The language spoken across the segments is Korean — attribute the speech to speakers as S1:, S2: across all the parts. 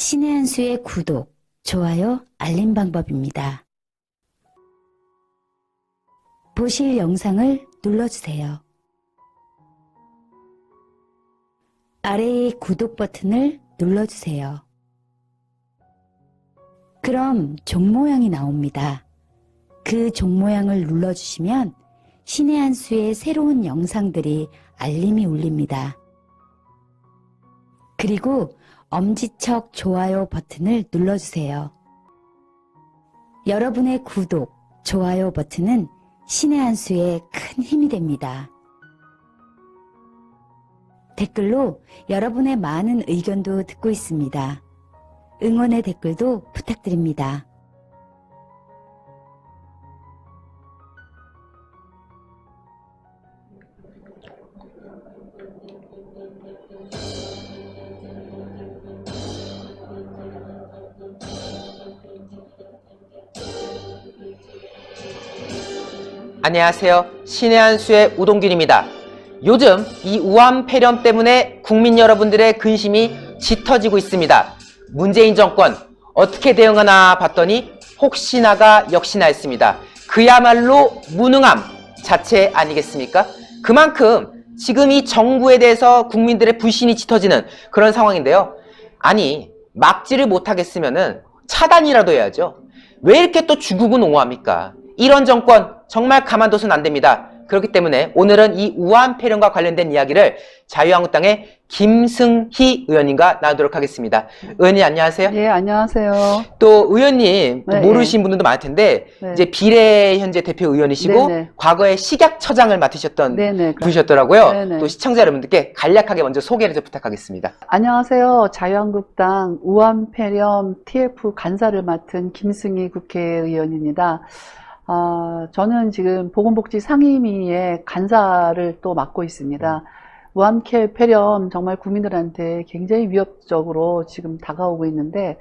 S1: 신의 한 수의 구독, 좋아요, 알림 방법입니다. 보실 영상을 눌러주세요. 아래의 구독 버튼을 눌러주세요. 그럼 종 모양이 나옵니다. 그 종 모양을 눌러주시면 신의 한 수의 새로운 영상들이 알림이 울립니다. 그리고 엄지척 좋아요 버튼을 눌러주세요. 여러분의 구독, 좋아요 버튼은 신의 한 수에 큰 힘이 됩니다. 댓글로 여러분의 많은 의견도 듣고 있습니다. 응원의 댓글도 부탁드립니다.
S2: 안녕하세요. 신의 한 수의 우동균입니다. 요즘 이 우한 폐렴 때문에 국민 여러분들의 근심이 짙어지고 있습니다. 문재인 정권 어떻게 대응하나 봤더니 혹시나가 역시나 했습니다. 그야말로 무능함 자체 아니겠습니까? 그만큼 지금 이 정부에 대해서 국민들의 불신이 짙어지는 그런 상황인데요. 아니, 막지를 못하겠으면은 차단이라도 해야죠. 왜 이렇게 또 중국은 옹호합니까? 이런 정권 정말 가만둬서는 안 됩니다. 그렇기 때문에 오늘은 이 우한 폐렴과 관련된 이야기를 자유한국당의 김승희 의원님과 나누도록 하겠습니다. 의원님 안녕하세요.
S3: 네, 안녕하세요.
S2: 또 의원님 또
S3: 네,
S2: 모르신 분들도 많을 텐데
S3: 네.
S2: 이제 비례 현재 대표 의원이시고
S3: 네, 네.
S2: 과거에 식약처장을 맡으셨던
S3: 네, 네.
S2: 분이셨더라고요.
S3: 네, 네.
S2: 또 시청자 여러분들께 간략하게 먼저 소개를 좀 부탁하겠습니다.
S3: 안녕하세요. 자유한국당 우한폐렴 TF 간사를 맡은 김승희 국회의원입니다. 저는 지금 보건복지 상임위의 간사를 또 맡고 있습니다. 우한폐렴 정말 국민들한테 굉장히 위협적으로 지금 다가오고 있는데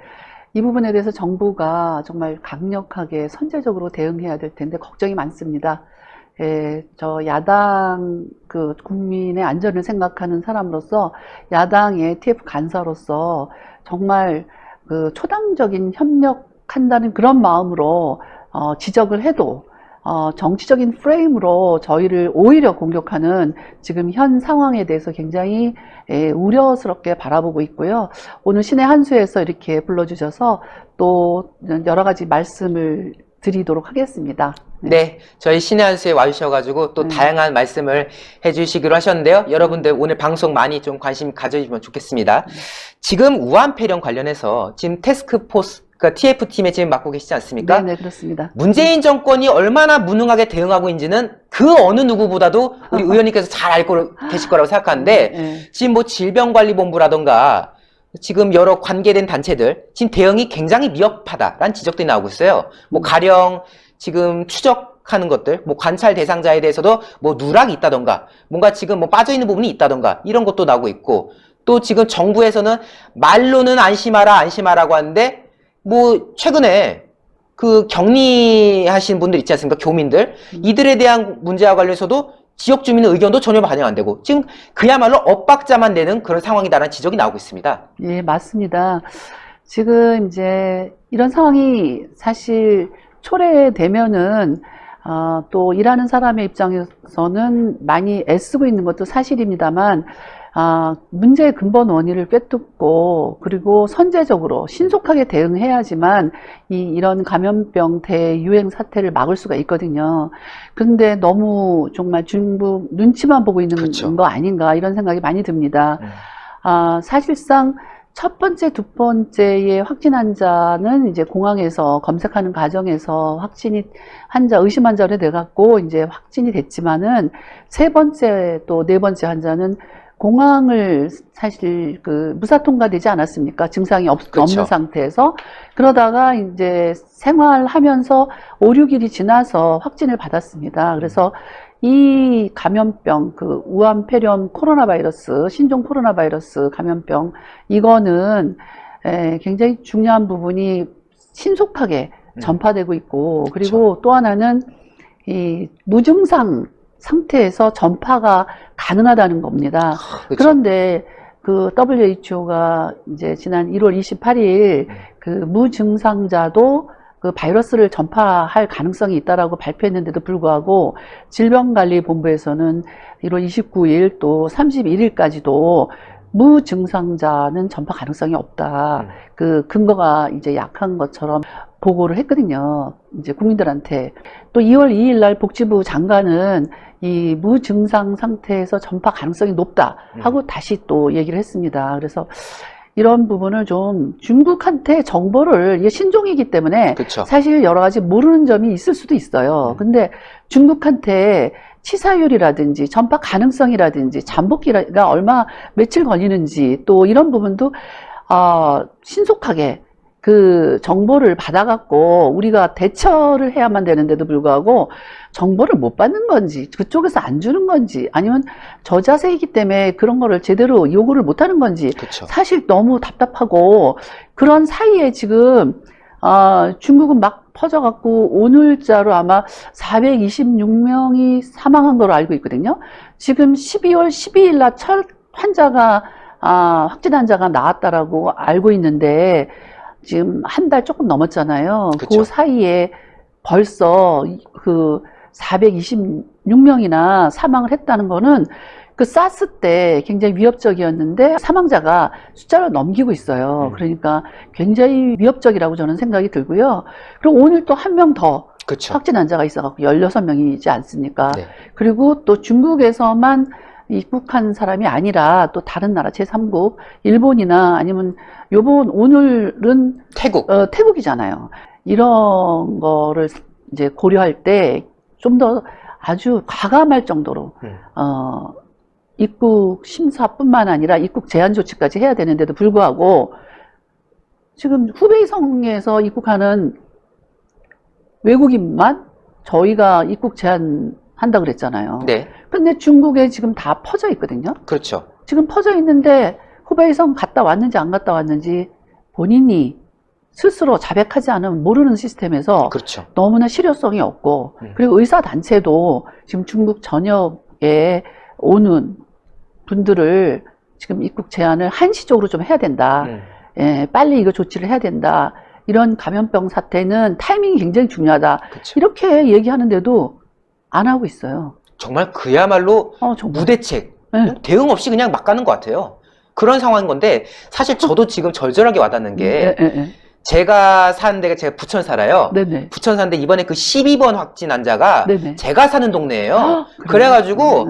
S3: 이 부분에 대해서 정부가 정말 강력하게 선제적으로 대응해야 될 텐데 걱정이 많습니다. 저 야당 국민의 안전을 생각하는 사람으로서 야당의 TF 간사로서 정말 초당적인 협력한다는 그런 마음으로 지적을 해도 정치적인 프레임으로 저희를 오히려 공격하는 지금 현 상황에 대해서 굉장히 우려스럽게 바라보고 있고요. 오늘 신의 한 수에서 이렇게 불러주셔서 또 여러 가지 말씀을 드리도록 하겠습니다.
S2: 네, 저희 신의 한 수에 와주셔가지고 또 다양한 말씀을 해주시기로 하셨는데요. 여러분들 오늘 방송 많이 좀 관심 가져주시면 좋겠습니다. 지금 우한 폐렴 관련해서 지금 태스크포스 그러니까 TF팀에 지금 맡고 계시지 않습니까?
S3: 네, 그렇습니다.
S2: 문재인 정권이 얼마나 무능하게 대응하고 있는지는 그 어느 누구보다도 우리 의원님께서 잘 알고 계실 거라고 생각하는데
S3: 네.
S2: 지금 뭐 질병관리본부라던가 지금 여러 관계된 단체들 지금 대응이 굉장히 미흡하다라는 지적들이 나오고 있어요. 뭐 가령 지금 추적하는 것들, 뭐 관찰 대상자에 대해서도 뭐 누락이 있다던가 뭔가 지금 뭐 빠져있는 부분이 있다던가 이런 것도 나오고 있고 또 지금 정부에서는 말로는 안심하라고 하는데 뭐 최근에 그 격리하신 분들 있지 않습니까? 교민들 이들에 대한 문제와 관련해서도 지역 주민의 의견도 전혀 반영 안 되고 지금 그야말로 엇박자만 내는 그런 상황이다라는 지적이 나오고 있습니다.
S3: 예, 맞습니다. 지금 이제 이런 상황이 사실 초래되면은 또 일하는 사람의 입장에서는 많이 애쓰고 있는 것도 사실입니다만 문제의 근본 원인을 꿰뚫고 그리고 선제적으로 신속하게 대응해야지만 이런 감염병 대유행 사태를 막을 수가 있거든요. 그런데 너무 정말 중국 눈치만 보고 있는
S2: 그렇죠.
S3: 거 아닌가 이런 생각이 많이 듭니다. 사실상 첫 번째, 두 번째의 확진 환자는 이제 공항에서 검색하는 과정에서 의심 환자로 돼갖고 이제 확진이 됐지만은 세 번째 또 네 번째 환자는 공항을 사실 무사 통과되지 않았습니까? 증상이
S2: 그렇죠.
S3: 없는 상태에서 그러다가 이제 생활하면서 5, 6일이 지나서 확진을 받았습니다. 그래서 이 감염병, 우한 폐렴 코로나 바이러스, 신종 코로나 바이러스 감염병, 이거는 굉장히 중요한 부분이 신속하게 전파되고 있고, 그리고 또 하나는 이 무증상 상태에서 전파가 가능하다는 겁니다.
S2: 그렇죠.
S3: 그런데 그 WHO가 이제 지난 1월 28일 그 무증상자도 그 바이러스를 전파할 가능성이 있다라고 발표했는데도 불구하고 질병관리본부에서는 1월 29일 또 31일까지도 무증상자는 전파 가능성이 없다. 그 근거가 이제 약한 것처럼 보고를 했거든요. 이제 국민들한테. 또 2월 2일 날 복지부 장관은 이 무증상 상태에서 전파 가능성이 높다 하고 다시 또 얘기를 했습니다. 그래서 이런 부분을 좀 중국한테 정보를, 이게 신종이기 때문에
S2: 그쵸.
S3: 사실 여러 가지 모르는 점이 있을 수도 있어요. 근데 중국한테 치사율이라든지 전파 가능성이라든지 잠복기가 얼마 며칠 걸리는지 또 이런 부분도 신속하게 그 정보를 받아갖고 우리가 대처를 해야만 되는데도 불구하고 정보를 못 받는 건지, 그쪽에서 안 주는 건지, 아니면 저자세이기 때문에 그런 거를 제대로 요구를 못 하는 건지,
S2: 그쵸.
S3: 사실 너무 답답하고, 그런 사이에 지금 중국은 막 퍼져갖고 오늘자로 아마 426명이 사망한 걸로 알고 있거든요. 지금 12월 12일 날 첫 환자가 확진 환자가 나왔다라고 알고 있는데 지금 한 달 조금 넘었잖아요.
S2: 그쵸.
S3: 그 사이에 벌써 그 426명이나 사망을 했다는 거는 그 사스 때 굉장히 위협적이었는데 사망자가 숫자를 넘기고 있어요. 그러니까 굉장히 위협적이라고 저는 생각이 들고요. 그리고 오늘 또 한 명 더
S2: 그쵸.
S3: 확진 환자가 있어갖고 16명이지 않습니까?
S2: 네.
S3: 그리고 또 중국에서만 입국한 사람이 아니라 또 다른 나라 제3국, 일본이나 아니면 오늘은 태국이잖아요. 이런 거를 이제 고려할 때 좀 더 아주 과감할 정도로 입국 심사뿐만 아니라 입국 제한 조치까지 해야 되는데도 불구하고 지금 후베이성에서 입국하는 외국인만 저희가 입국 제한한다 그랬잖아요.
S2: 네.
S3: 근데 중국에 지금 다 퍼져 있거든요.
S2: 그렇죠.
S3: 지금 퍼져 있는데 후베이성 갔다 왔는지 안 갔다 왔는지 본인이 스스로 자백하지 않으면 모르는 시스템에서
S2: 그렇죠.
S3: 너무나 실효성이 없고, 그리고 의사단체도 지금 중국 전역에 오는 분들을 지금 입국 제한을 한시적으로 좀 해야 된다. 예, 빨리 이거 조치를 해야 된다. 이런 감염병 사태는 타이밍이 굉장히 중요하다.
S2: 그쵸.
S3: 이렇게 얘기하는데도 안 하고 있어요.
S2: 정말 그야말로
S3: 정말.
S2: 무대책,
S3: 네.
S2: 대응 없이 그냥 막 가는 것 같아요. 그런 상황인 건데 사실 저도 지금 절절하게 와닿는 게 제가 사는 데가 제가 부천 살아요.
S3: 네네.
S2: 부천 사는데 이번에 그 12번 확진 환자가
S3: 네네.
S2: 제가 사는 동네예요. 그래가지고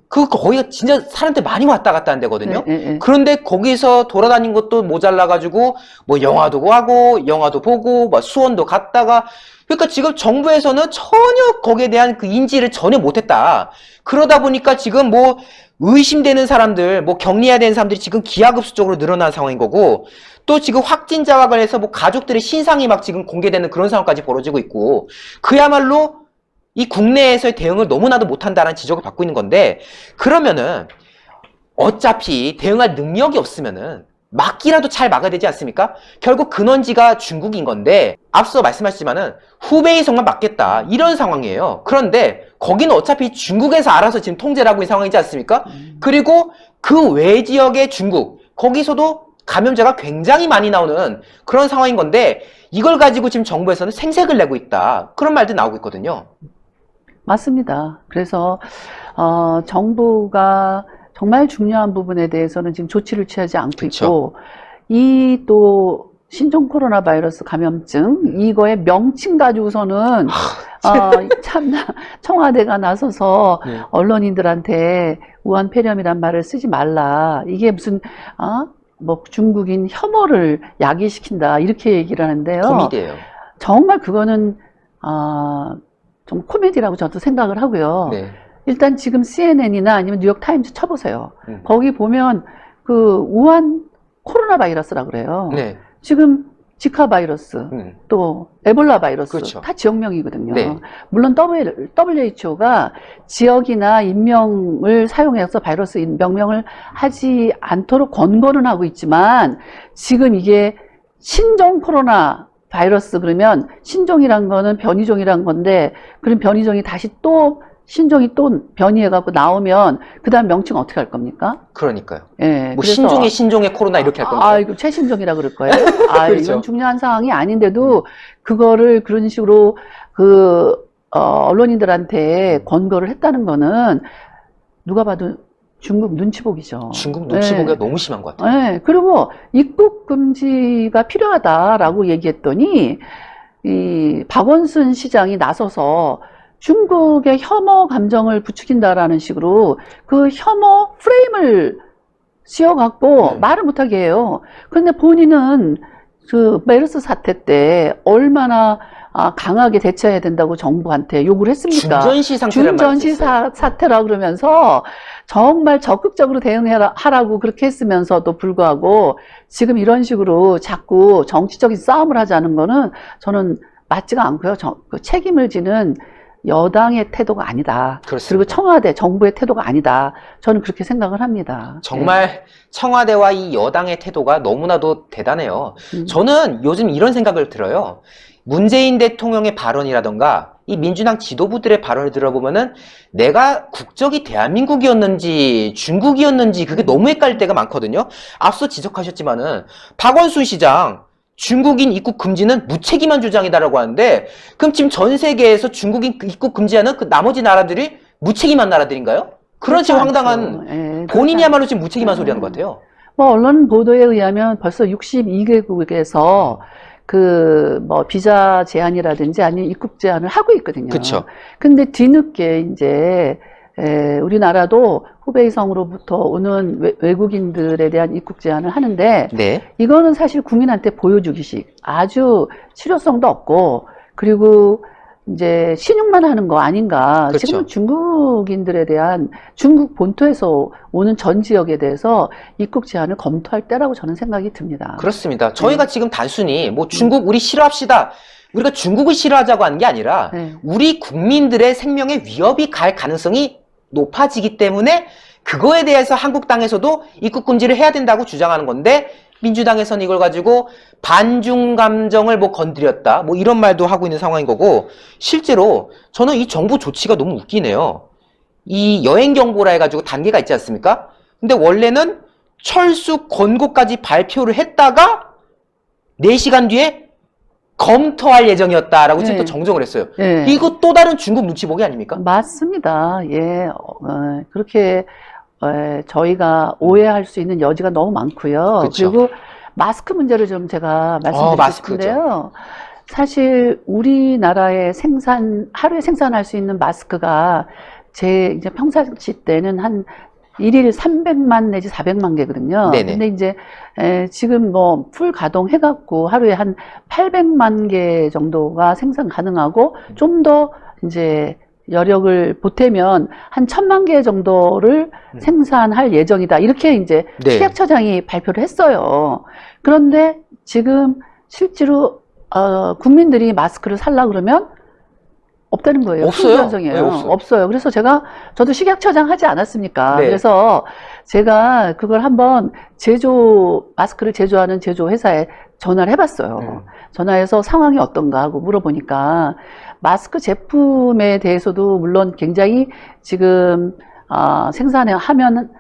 S2: 거기가 진짜 사람들 많이 왔다 갔다 하는 데거든요. 그런데 거기서 돌아다닌 것도 모자라가지고 뭐 영화도 가고 영화도 보고 뭐 수원도 갔다가, 그러니까 지금 정부에서는 전혀 거기에 대한 그 인지를 전혀 못했다. 그러다 보니까 지금 뭐 의심되는 사람들, 뭐 격리해야 되는 사람들이 지금 기하급수적으로 늘어난 상황인 거고, 또 지금 확진자와 관련해서 뭐 가족들의 신상이 막 지금 공개되는 그런 상황까지 벌어지고 있고, 그야말로 이 국내에서의 대응을 너무나도 못한다는 지적을 받고 있는 건데, 그러면은 어차피 대응할 능력이 없으면은 막기라도 잘 막아야 되지 않습니까? 결국 근원지가 중국인 건데, 앞서 말씀하셨지만은 후베이성만 막겠다 이런 상황이에요. 그런데 거기는 어차피 중국에서 알아서 지금 통제를 하고 있는 상황이지 않습니까? 그리고 그 외 지역의 중국, 거기서도 감염자가 굉장히 많이 나오는 그런 상황인 건데, 이걸 가지고 지금 정부에서는 생색을 내고 있다, 그런 말도 나오고 있거든요.
S3: 맞습니다. 그래서 정부가 정말 중요한 부분에 대해서는 지금 조치를 취하지 않고
S2: 그쵸.
S3: 있고, 이 또 신종 코로나 바이러스 감염증 이거의 명칭 가지고서는 참나 청와대가 나서서 언론인들한테 우한 폐렴이란 말을 쓰지 말라, 이게 무슨 뭐 중국인 혐오를 야기시킨다 이렇게 얘기를 하는데요.
S2: 코미디예요.
S3: 정말 그거는 좀 코미디라고 저도 생각을 하고요.
S2: 네.
S3: 일단 지금 CNN이나 아니면 뉴욕타임즈 쳐보세요. 거기 보면 그 우한 코로나 바이러스라고 그래요.
S2: 네.
S3: 지금 지카 바이러스, 또 에볼라 바이러스,
S2: 그렇죠.
S3: 다 지역명이거든요.
S2: 네.
S3: 물론 WHO가 지역이나 인명을 사용해서 바이러스 명명을 하지 않도록 권고는 하고 있지만, 지금 이게 신종 코로나 바이러스 그러면 신종이란 거는 변이종이란 건데, 그럼 변이종이 다시 또 신종이 또 변이해갖고 나오면 그 다음 명칭 어떻게 할 겁니까?
S2: 그러니까요.
S3: 예.
S2: 뭐
S3: 그래서
S2: 신종의 코로나 이렇게 할 건가요?
S3: 이거 최신종이라 그럴 거예요.
S2: 그렇죠.
S3: 이건 중요한 사항이 아닌데도 그거를 그런 식으로 언론인들한테 권고를 했다는 거는 누가 봐도 중국 눈치 보기죠.
S2: 중국 눈치
S3: 예.
S2: 보기가 너무 심한 것 같아요.
S3: 네, 그리고 입국 금지가 필요하다라고 얘기했더니 이 박원순 시장이 나서서 중국의 혐오 감정을 부추긴다라는 식으로 그 혐오 프레임을 씌워갖고 말을 못하게 해요. 그런데 본인은 그 메르스 사태 때 얼마나 강하게 대처해야 된다고 정부한테 요구를 했습니까?
S2: 준전시 상태란
S3: 준전시 사태라 그러면서 정말 적극적으로 대응하라고 그렇게 했으면서도 불구하고 지금 이런 식으로 자꾸 정치적인 싸움을 하자는 거는 저는 맞지가 않고요. 그 책임을 지는 여당의 태도가 아니다.
S2: 그렇습니다.
S3: 그리고 청와대 정부의 태도가 아니다. 저는 그렇게 생각을 합니다.
S2: 정말 청와대와 이 여당의 태도가 너무나도 대단해요. 저는 요즘 이런 생각을 들어요. 문재인 대통령의 발언이라던가 이 민주당 지도부들의 발언을 들어보면은 내가 국적이 대한민국이었는지 중국이었는지 그게 너무 헷갈릴 때가 많거든요. 앞서 지적하셨지만은 박원순 시장 중국인 입국 금지는 무책임한 주장이다라고 하는데 그럼 지금 전 세계에서 중국인 입국 금지하는 그 나머지 나라들이 무책임한 나라들인가요? 그런 지금 황당한 본인이야말로 지금 무책임한 소리 하는 것 같아요.
S3: 뭐 언론 보도에 의하면 벌써 62개국에서 뭐 비자 제한이라든지 아니면 입국 제한을 하고 있거든요.
S2: 그렇죠.
S3: 근데 뒤늦게 이제 우리나라도 후베이성으로부터 오는 외국인들에 대한 입국 제한을 하는데
S2: 네.
S3: 이거는 사실 국민한테 보여주기식 아주 실효성도 없고 그리고 이제 신용만 하는 거 아닌가.
S2: 그렇죠.
S3: 지금 중국인들에 대한 중국 본토에서 오는 전 지역에 대해서 입국 제한을 검토할 때라고 저는 생각이 듭니다.
S2: 그렇습니다. 저희가 지금 단순히 뭐 중국 우리 싫어합시다. 우리가 중국을 싫어하자고 하는 게 아니라 우리 국민들의 생명에 위협이 갈 가능성이 높아지기 때문에 그거에 대해서 한국 땅에서도 입국 금지를 해야 된다고 주장하는 건데 민주당에서는 이걸 가지고 반중 감정을 뭐 건드렸다 뭐 이런 말도 하고 있는 상황인 거고 실제로 저는 이 정부 조치가 너무 웃기네요. 이 여행 경보라 해가지고 단계가 있지 않습니까? 근데 원래는 철수 권고까지 발표를 했다가 4시간 뒤에 검토할 예정이었다라고 지금 또 정정을 했어요. 이거 또 다른 중국 눈치 보기 아닙니까?
S3: 맞습니다. 예, 그렇게 저희가 오해할 수 있는 여지가 너무 많고요.
S2: 그쵸.
S3: 그리고 마스크 문제를 좀 제가 말씀드리고 싶은데요. 사실 우리나라의 하루에 생산할 수 있는 마스크가 이제 평상시 때는 한 1일 300만 내지 400만 개거든요.
S2: 네네.
S3: 근데 이제 지금 뭐 풀 가동해갖고 하루에 한 800만 개 정도가 생산 가능하고 좀 더 이제 여력을 보태면 한 1000만 개 정도를 생산할 예정이다. 이렇게 이제 식약처장이 발표를 했어요. 그런데 지금 실제로 국민들이 마스크를 살라 그러면 없다는 거예요.
S2: 없어요.
S3: 현상이에요.
S2: 네, 없어요.
S3: 없어요. 그래서 저도 식약처장 하지 않았습니까?
S2: 네.
S3: 그래서 제가 그걸 한번 마스크를 제조하는 제조 회사에 전화를 해봤어요. 전화해서 상황이 어떤가 하고 물어보니까 마스크 제품에 대해서도 물론 굉장히 지금 생산하면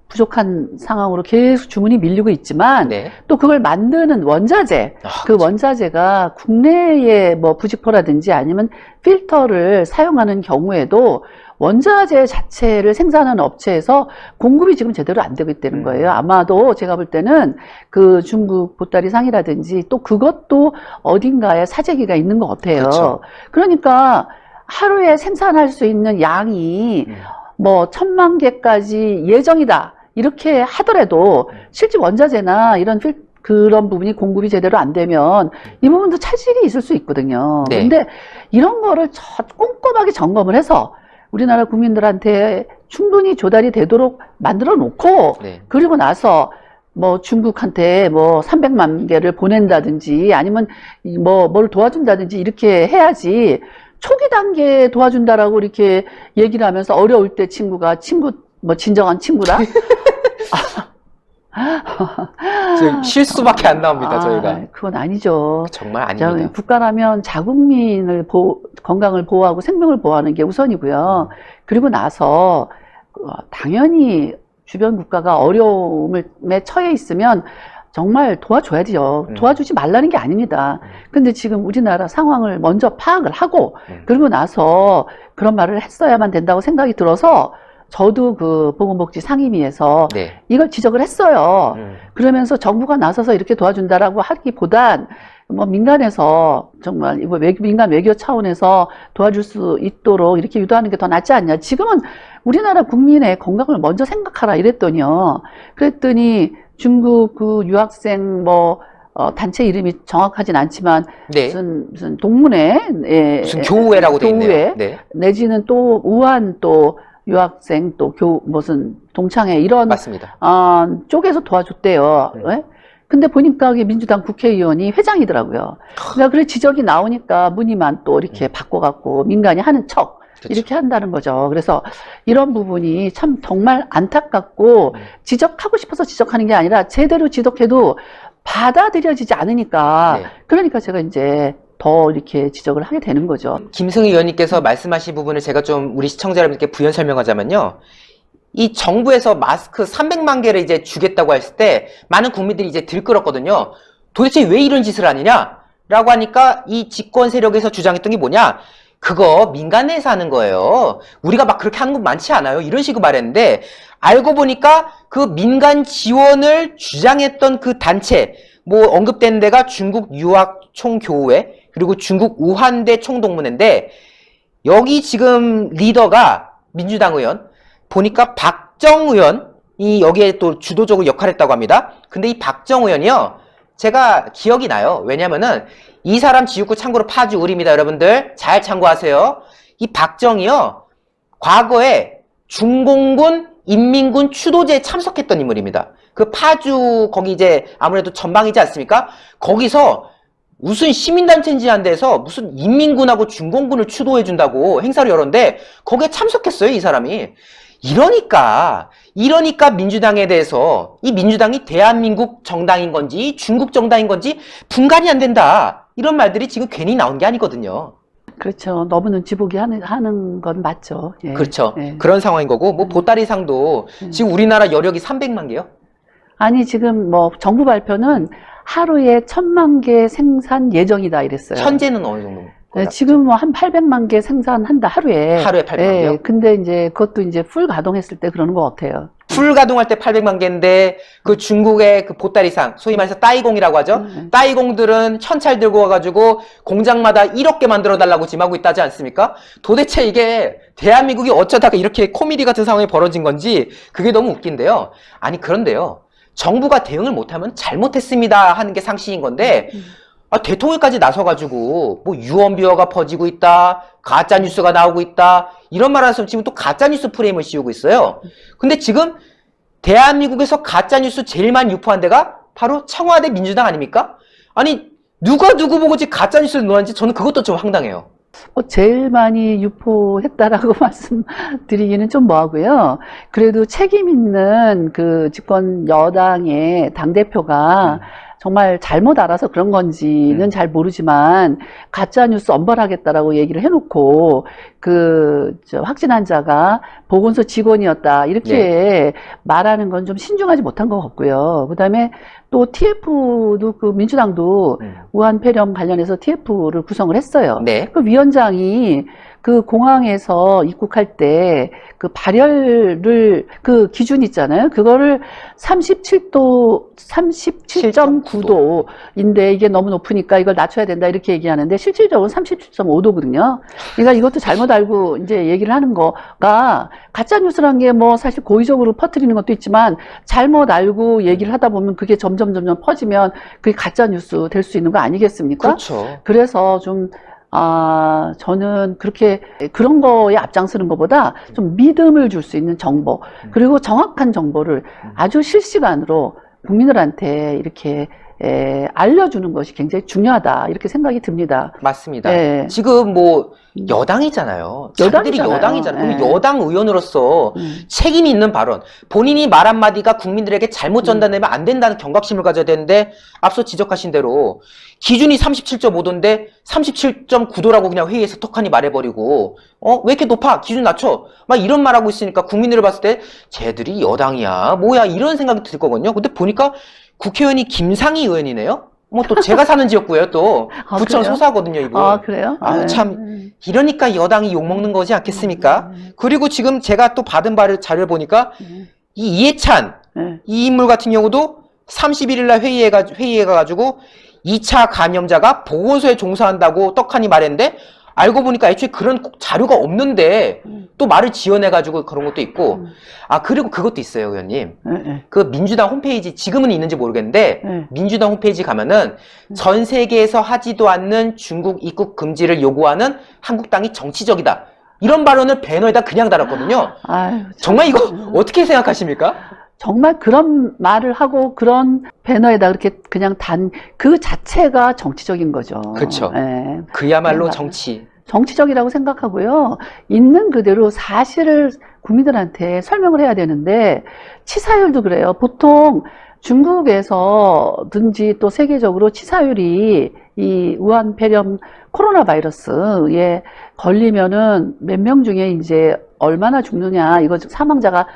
S3: 부족한 상황으로 계속 주문이 밀리고 있지만 또 그걸 만드는 원자재, 그 원자재가 국내에 뭐 부직포라든지 아니면 필터를 사용하는 경우에도 원자재 자체를 생산하는 업체에서 공급이 지금 제대로 안 되고 있다는 거예요. 아마도 제가 볼 때는 그 중국 보따리 상이라든지 또 그것도 어딘가에 사재기가 있는 것 같아요.
S2: 그렇죠.
S3: 그러니까 하루에 생산할 수 있는 양이 뭐 1000만 개까지 예정이다. 이렇게 하더라도 실제 원자재나 그런 부분이 공급이 제대로 안 되면 이 부분도 차질이 있을 수 있거든요. 근데 이런 거를 꼼꼼하게 점검을 해서 우리나라 국민들한테 충분히 조달이 되도록 만들어 놓고 그리고 나서 뭐 중국한테 뭐 300만 개를 보낸다든지 아니면 뭘 도와준다든지 이렇게 해야지 초기 단계에 도와준다라고 이렇게 얘기를 하면서 어려울 때 진정한 친구라?
S2: 실수밖에 안 나옵니다, 저희가.
S3: 그건 아니죠.
S2: 정말 아닙니다.
S3: 국가라면 자국민을 건강을 보호하고 생명을 보호하는 게 우선이고요. 그리고 나서 당연히 주변 국가가 어려움에 처해 있으면 정말 도와줘야죠. 도와주지 말라는 게 아닙니다. 근데 지금 우리나라 상황을 먼저 파악을 하고 그리고 나서 그런 말을 했어야만 된다고 생각이 들어서 저도 그 보건복지 상임위에서
S2: 네.
S3: 이걸 지적을 했어요. 그러면서 정부가 나서서 이렇게 도와준다라고 하기보단 뭐 민간에서 정말 이거 민간 외교 차원에서 도와줄 수 있도록 이렇게 유도하는 게 더 낫지 않냐. 지금은 우리나라 국민의 건강을 먼저 생각하라 이랬더니요. 그랬더니 중국 그 유학생 뭐 단체 이름이 정확하진 않지만
S2: 네.
S3: 무슨 동문회
S2: 무슨 교우회라고 돼 있네요.
S3: 교우회
S2: 네.
S3: 내지는 또 우한 또 유학생 또 무슨 동창회 이런
S2: 맞습니다.
S3: 쪽에서 도와줬대요. 네? 근데 보니까 민주당 국회의원이 회장이더라고요. 그러니까 그래 지적이 나오니까 문의만 또 이렇게 바꿔갖고 민간이 하는 척
S2: 그렇죠.
S3: 이렇게 한다는 거죠. 그래서 이런 부분이 참 정말 안타깝고 지적하고 싶어서 지적하는 게 아니라 제대로 지적해도 받아들여지지 않으니까
S2: 네.
S3: 그러니까 제가 이제 더 이렇게 지적을 하게 되는 거죠.
S2: 김승희 의원님께서 말씀하신 부분을 제가 좀 우리 시청자 여러분께 부연 설명하자면요. 이 정부에서 마스크 300만 개를 이제 주겠다고 했을 때 많은 국민들이 이제 들끓었거든요. 도대체 왜 이런 짓을 하느냐? 라고 하니까 이 집권 세력에서 주장했던 게 뭐냐? 그거 민간 내에서 하는 거예요. 우리가 막 그렇게 하는 건 많지 않아요. 이런 식으로 말했는데 알고 보니까 그 민간 지원을 주장했던 그 단체 뭐 언급된 데가 중국 유학 총교우회 그리고 중국 우한대 총동문회인데 여기 지금 리더가 민주당 의원 보니까 박정 의원이 여기에 또 주도적으로 역할했다고 합니다. 근데 이 박정 의원이요. 제가 기억이 나요. 왜냐면은 이 사람 지역구 참고로 파주 우리입니다. 여러분들 잘 참고하세요. 이 박정이요. 과거에 중공군 인민군 추도제에 참석했던 인물입니다. 그 파주 거기 이제 아무래도 전방이지 않습니까? 거기서 무슨 시민단체인지 한 데서 무슨 인민군하고 중공군을 추도해준다고 행사를 열었는데 거기에 참석했어요. 이 사람이. 이러니까 민주당에 대해서 이 민주당이 대한민국 정당인 건지 중국 정당인 건지 분간이 안 된다. 이런 말들이 지금 괜히 나온 게 아니거든요.
S3: 그렇죠. 너무 눈치 보기 하는 건 맞죠. 예.
S2: 그렇죠.
S3: 예.
S2: 그런 상황인 거고 뭐 보따리상도 지금 우리나라 여력이 300만 개요?
S3: 아니 지금 뭐 정부 발표는 하루에 1000만 개 생산 예정이다 이랬어요.
S2: 현재는 어느 정도?
S3: 네, 지금 뭐 한 800만 개 생산한다 하루에.
S2: 하루에 800만 개요?
S3: 네, 근데 이제 그것도 이제 풀 가동했을 때 그러는 것 같아요.
S2: 풀 가동할 때 800만 개인데 그 중국의 그 보따리상 소위 말해서 따이공이라고 하죠. 따이공들은 현찰 들고 와가지고 공장마다 1억 개 만들어 달라고 지금 하고 있다지 않습니까? 도대체 이게 대한민국이 어쩌다가 이렇게 코미디 같은 상황이 벌어진 건지 그게 너무 웃긴데요. 아니 그런데요. 정부가 대응을 못하면 잘못했습니다 하는 게 상식인 건데 대통령까지 나서가지고 뭐 유언비어가 퍼지고 있다, 가짜 뉴스가 나오고 있다 이런 말 하면서 지금 또 가짜 뉴스 프레임을 씌우고 있어요. 근데 지금 대한민국에서 가짜 뉴스 제일 많이 유포한 데가 바로 청와대 민주당 아닙니까? 아니 누가 누구 보고 지금 가짜 뉴스를 넣었는지 저는 그것도 좀 황당해요.
S3: 제일 많이 유포했다라고 말씀드리기는 좀 뭐하고요. 그래도 책임 있는 그 집권 여당의 당대표가 정말 잘못 알아서 그런 건지는 잘 모르지만 가짜뉴스 엄벌하겠다라고 얘기를 해놓고 확진 환자가 보건소 직원이었다 이렇게 말하는 건 좀 신중하지 못한 것 같고요. 그다음에 또 TF도 그 민주당도 우한 폐렴 관련해서 TF를 구성을 했어요.
S2: 네.
S3: 그 위원장이 그 공항에서 입국할 때 그 발열을 그 기준 있잖아요. 그거를 37.9도인데 이게 너무 높으니까 이걸 낮춰야 된다 이렇게 얘기하는데 실질적으로 37.5도거든요. 그러니까 이것도 잘못 알고 이제 얘기를 하는 거가 가짜 뉴스란 게 뭐 사실 고의적으로 퍼뜨리는 것도 있지만 잘못 알고 얘기를 하다 보면 그게 점점 퍼지면 그게 가짜 뉴스 될 수 있는 거 아니겠습니까?
S2: 그렇죠.
S3: 그래서 좀 저는 그렇게 그런 거에 앞장서는 것보다 좀 믿음을 줄 수 있는 정보, 그리고 정확한 정보를 아주 실시간으로 국민들한테 이렇게 알려주는 것이 굉장히 중요하다 이렇게 생각이 듭니다.
S2: 맞습니다.
S3: 예.
S2: 지금 뭐 여당이잖아요. 자기들이
S3: 여당이잖아요.
S2: 여당이잖아요. 그럼
S3: 예.
S2: 여당 의원으로서 책임이 있는 발언, 본인이 말 한마디가 국민들에게 잘못 전달되면 안 된다는 경각심을 가져야 되는데 앞서 지적하신 대로 기준이 37.5도인데 37.9도라고 그냥 회의에서 턱하니 말해버리고 왜 이렇게 높아? 기준 낮춰. 막 이런 말하고 있으니까 국민들을 봤을 때 쟤들이 여당이야 뭐야 이런 생각이 들 거거든요. 근데 보니까 국회의원이 김상희 의원이네요. 뭐 또 제가 사는 지역구예요. 또
S3: 아,
S2: 부천
S3: 그래요?
S2: 소사거든요, 이분.
S3: 아, 그래요? 네.
S2: 참 이러니까 여당이 욕먹는 거지 않겠습니까? 그리고 지금 제가 또 받은 자료를 보니까 이 이해찬
S3: 네.
S2: 이 인물 같은 경우도 31일 날 회의해가지고 2차 감염자가 보건소에 종사한다고 떡하니 말했는데 알고 보니까 애초에 그런 자료가 없는데 또 말을 지어내가지고 그런 것도 있고 그리고 그것도 있어요, 의원님. 그 민주당 홈페이지 지금은 있는지 모르겠는데 민주당 홈페이지 가면은 전 세계에서 하지도 않는 중국 입국 금지를 요구하는 한국당이 정치적이다. 이런 발언을 배너에다 그냥 달았거든요.
S3: 아유,
S2: 정말 이거 어떻게 생각하십니까?
S3: 정말 그런 말을 하고 그런 배너에다 그렇게 그냥 그 자체가 정치적인 거죠.
S2: 그렇죠.
S3: 예.
S2: 그야말로
S3: 네,
S2: 정치.
S3: 정치적이라고 생각하고요. 있는 그대로 사실을 국민들한테 설명을 해야 되는데 치사율도 그래요. 보통 중국에서든지 또 세계적으로 치사율이 이 우한 폐렴 코로나 바이러스에 걸리면은 몇 명 중에 이제 얼마나 죽느냐 이거 사망자가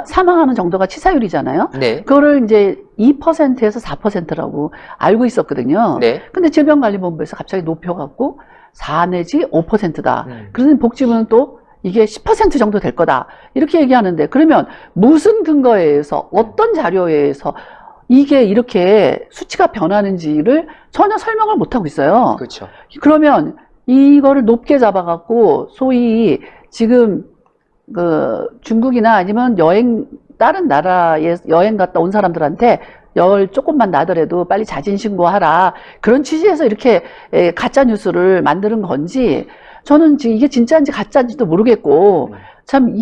S3: 사망하는 정도가 치사율이잖아요.
S2: 네.
S3: 그거를 이제 2%에서 4%라고 알고 있었거든요.
S2: 네.
S3: 근데 질병관리본부에서 갑자기 높여갖고 4 내지 5%다. 그러는 복지부는 또 이게 10% 정도 될 거다. 이렇게 얘기하는데 그러면 무슨 근거에 의해서 어떤 자료에 의해서 이게 이렇게 수치가 변하는지를 전혀 설명을 못하고 있어요.
S2: 그렇죠.
S3: 그러면 이거를 높게 잡아갖고 소위 지금 그 중국이나 아니면 다른 나라에 여행 갔다 온 사람들한테 열 조금만 나더라도 빨리 자진 신고하라. 그런 취지에서 이렇게 가짜 뉴스를 만드는 건지 저는 지금 이게 진짜인지 가짜인지도 모르겠고 참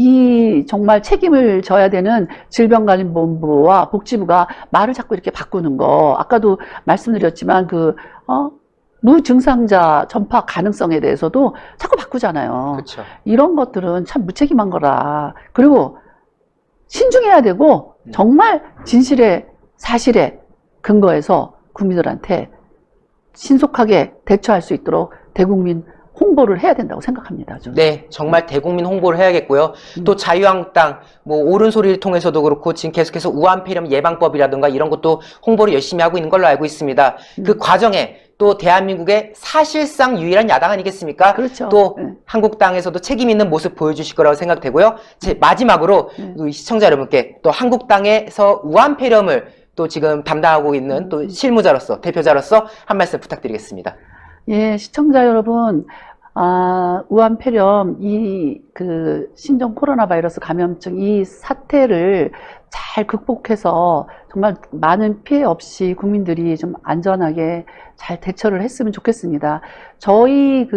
S3: 정말 책임을 져야 되는 질병관리본부와 복지부가 말을 자꾸 이렇게 바꾸는 거. 아까도 말씀드렸지만 무증상자 전파 가능성에 대해서도 자꾸 바꾸잖아요.
S2: 그렇죠.
S3: 이런 것들은 참 무책임한 거라. 그리고 신중해야 되고 정말 진실에 사실에 근거해서 국민들한테 신속하게 대처할 수 있도록 대국민 홍보를 해야 된다고 생각합니다. 저는.
S2: 네, 정말 대국민 홍보를 해야겠고요. 또 자유한국당 뭐 옳은 소리를 통해서도 그렇고 지금 계속해서 우한폐렴 예방법이라든가 이런 것도 홍보를 열심히 하고 있는 걸로 알고 있습니다. 그 과정에 또 대한민국의 사실상 유일한 야당 아니겠습니까?
S3: 그렇죠.
S2: 또
S3: 네.
S2: 한국당에서도 책임 있는 모습 보여주실 거라고 생각되고요. 마지막으로 우리 시청자 여러분께 또 한국당에서 우한폐렴을 또 지금 담당하고 있는 또 실무자로서 대표자로서 한 말씀 부탁드리겠습니다.
S3: 예, 시청자 여러분, 우한폐렴 신종 코로나 바이러스 감염증 이 사태를 잘 극복해서 정말 많은 피해 없이 국민들이 좀 안전하게 잘 대처를 했으면 좋겠습니다. 저희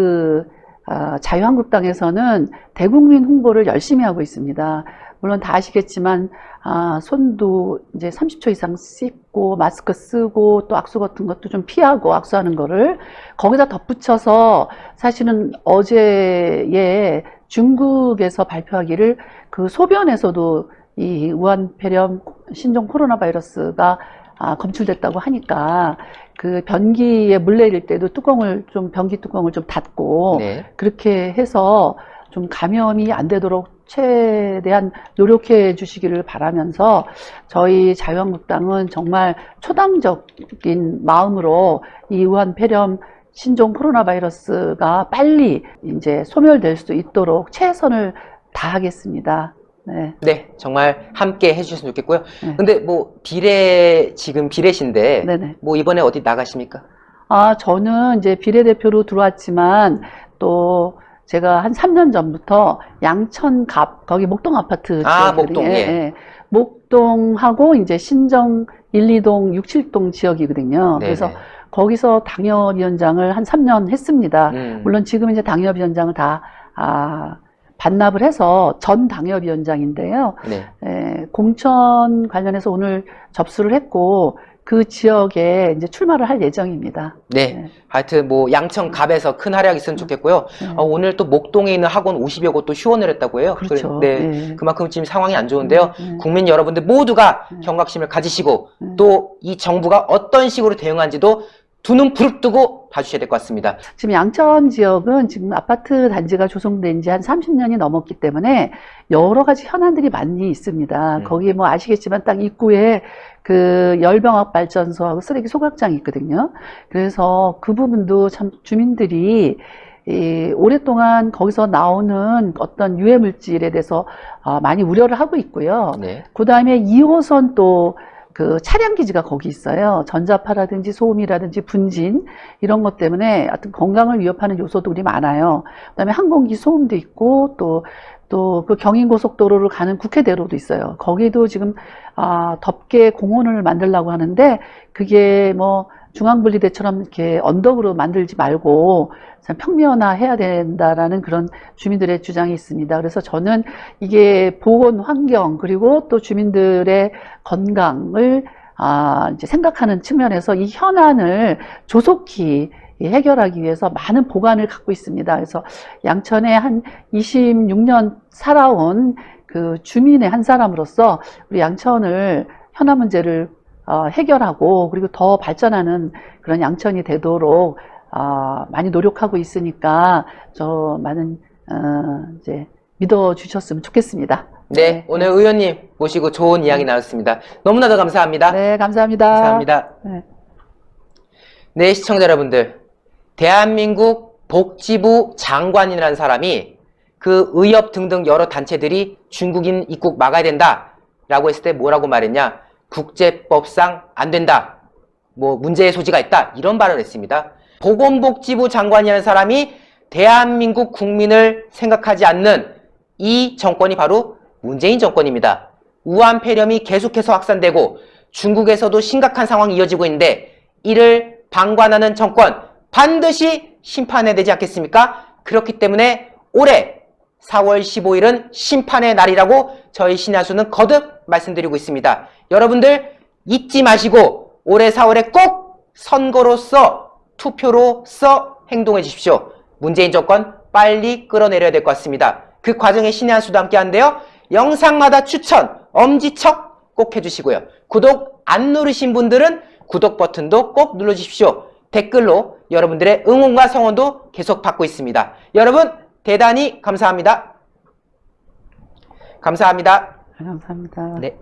S3: 자유한국당에서는 대국민 홍보를 열심히 하고 있습니다. 물론 다 아시겠지만 손도 이제 30초 이상 씻고 마스크 쓰고 또 악수 같은 것도 좀 피하고 악수하는 거를 거기다 덧붙여서 사실은 어제에 중국에서 발표하기를 그 소변에서도 이 우한폐렴 신종 코로나 바이러스가 검출됐다고 하니까 그 변기에 물 내릴 때도 변기 뚜껑을 좀 닫고
S2: 네.
S3: 그렇게 해서 좀 감염이 안 되도록 최대한 노력해 주시기를 바라면서 저희 자유한국당은 정말 초당적인 마음으로 이 우한폐렴 신종 코로나 바이러스가 빨리 이제 소멸될 수 있도록 최선을 다하겠습니다. 네.
S2: 네, 정말 함께 해주셨으면 좋겠고요.
S3: 네.
S2: 근데 뭐 지금 비례신데
S3: 네네.
S2: 뭐 이번에 어디 나가십니까?
S3: 저는 이제 비례대표로 들어왔지만 또 제가 한 3년 전부터 양천갑 거기 목동 아파트
S2: 목동, 예.
S3: 목동하고 이제 신정 1, 2동, 6, 7동 지역이거든요.
S2: 네네.
S3: 그래서 거기서 당협위원장을 한 3년 했습니다. 물론 지금 이제 당협위원장을 다 반납을 해서 전 당협위원장인데요.
S2: 네.
S3: 공천 관련해서 오늘 접수를 했고 그 지역에 이제 출마를 할 예정입니다.
S2: 네. 하여튼 뭐 양천갑에서 큰 활약이 있으면 좋겠고요.
S3: 네.
S2: 오늘 또 목동에 있는 학원 50여 곳 또 휴원을 했다고 해요.
S3: 그렇죠.
S2: 네.
S3: 네.
S2: 그만큼 지금 상황이 안 좋은데요.
S3: 네.
S2: 국민 여러분들 모두가 경각심을 가지시고 또 이 정부가 어떤 식으로 대응한지도 두 눈 부릅뜨고 봐주셔야 될 것 같습니다.
S3: 지금 양천 지역은 지금 아파트 단지가 조성된 지 한 30년이 넘었기 때문에 여러 가지 현안들이 많이 있습니다. 거기 뭐 아시겠지만 딱 입구에 그 열병합 발전소하고 쓰레기 소각장이 있거든요. 그래서 그 부분도 참 주민들이 오랫동안 거기서 나오는 어떤 유해 물질에 대해서 많이 우려를 하고 있고요.
S2: 네.
S3: 그 다음에 2호선 또 그 차량 기지가 거기 있어요. 전자파라든지 소음이라든지 분진 이런 것 때문에 하여튼 건강을 위협하는 요소들이 많아요. 그다음에 항공기 소음도 있고 또 그 경인고속도로를 가는 국회대로도 있어요. 거기도 지금 덮개 공원을 만들려고 하는데 그게 뭐 중앙분리대처럼 이렇게 언덕으로 만들지 말고 평면화해야 된다라는 그런 주민들의 주장이 있습니다. 그래서 저는 이게 보건 환경 그리고 또 주민들의 건강을 이제 생각하는 측면에서 이 현안을 조속히 해결하기 위해서 많은 보관을 갖고 있습니다. 그래서 양천에 한 26년 살아온 그 주민의 한 사람으로서 우리 양천을 현안 문제를 해결하고 그리고 더 발전하는 그런 양천이 되도록 많이 노력하고 있으니까 저 많은 이제 믿어주셨으면 좋겠습니다.
S2: 네, 오늘 의원님 모시고 좋은 이야기 나눴습니다. 너무나도 감사합니다.
S3: 네, 감사합니다.
S2: 감사합니다.
S3: 네.
S2: 네, 시청자 여러분들. 대한민국 복지부 장관이라는 사람이 그 의협 등등 여러 단체들이 중국인 입국 막아야 된다라고 했을 때 뭐라고 말했냐? 국제법상 안 된다. 뭐 문제의 소지가 있다. 이런 발언을 했습니다. 보건복지부 장관이라는 사람이 대한민국 국민을 생각하지 않는 이 정권이 바로 문재인 정권입니다. 우한 폐렴이 계속해서 확산되고 중국에서도 심각한 상황이 이어지고 있는데 이를 방관하는 정권 반드시 심판해야 되지 않겠습니까? 그렇기 때문에 올해 4월 15일은 심판의 날이라고 저희 신야수는 거듭 말씀드리고 있습니다. 여러분들 잊지 마시고 올해 4월에 꼭 선거로서 투표로서 행동해 주십시오. 문재인 정권 빨리 끌어내려야 될 것 같습니다. 그 과정에 신의 한 수도 함께 하는데요. 영상마다 추천, 엄지척 꼭 해주시고요. 구독 안 누르신 분들은 구독 버튼도 꼭 눌러주십시오. 댓글로 여러분들의 응원과 성원도 계속 받고 있습니다. 여러분 대단히 감사합니다. 감사합니다.
S3: 감사합니다.
S2: 네.